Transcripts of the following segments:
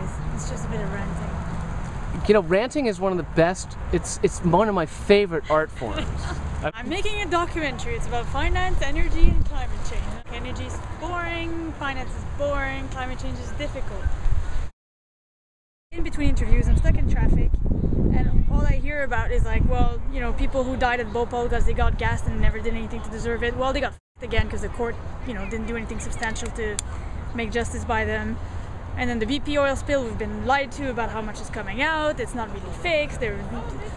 anyways, it's just a bit of ranting. You know, ranting is one of the best, it's one of my favorite art forms. I'm making a documentary. It's about finance, energy, and climate change. Energy is boring, finance is boring, climate change is difficult. In between interviews, I'm stuck in traffic, and all I hear about is like, well, you know, people who died at Bhopal because they got gassed and never did anything to deserve it. Well, they got f***ed again because the court, you know, didn't do anything substantial to make justice by them. And then the BP oil spill, we've been lied to about how much is coming out. It's not really fixed. There's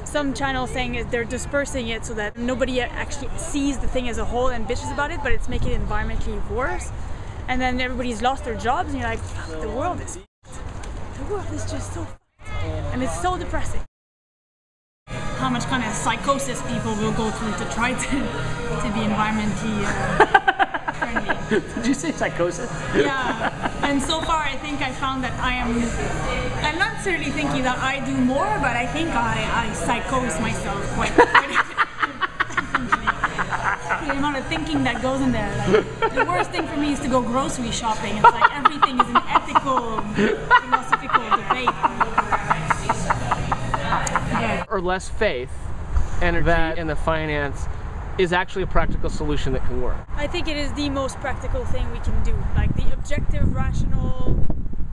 some channels saying they're dispersing it so that nobody actually sees the thing as a whole and bitches about it, but it's making it environmentally worse. And then everybody's lost their jobs, and you're like, fuck, the world is f***ed. The world is just so f***ed. And it's so depressing. How much kind of psychosis people will go through to try to be environmentally friendly. Did you say psychosis? Yeah. And so far, I think I found that I'm not necessarily thinking that I do more, but I think I psychose myself quite the amount of thinking that goes in there. Like, the worst thing for me is to go grocery shopping. It's like everything is an ethical, philosophical debate. Yeah. Or less faith, energy, in the finance is actually a practical solution that can work. I think it is the most practical thing we can do. Like the objective, rational,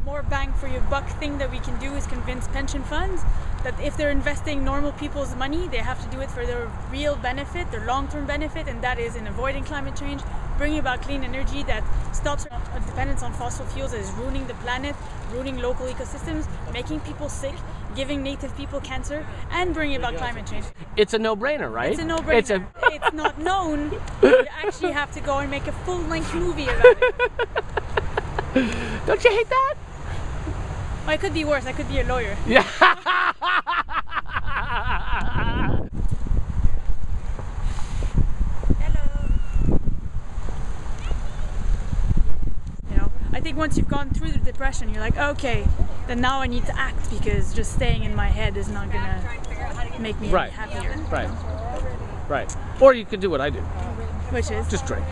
more bang for your buck thing that we can do is convince pension funds that if they're investing normal people's money, they have to do it for their real benefit, their long-term benefit, and that is in avoiding climate change, bringing about clean energy that stops our dependence on fossil fuels that is ruining the planet, ruining local ecosystems, making people sick, giving native people cancer, and bringing about climate change. It's a no-brainer, right? It's a no-brainer. It's not known. You actually have to go and make a full-length movie about it. Don't you hate that? Well, it could be worse. I could be a lawyer. Yeah. Hello. You know, I think once you've gone through the depression, you're like, okay, then now I need to act, because just staying in my head is not gonna make me any happier. Right. Right. Or you could do what I do. Which is? Just drink.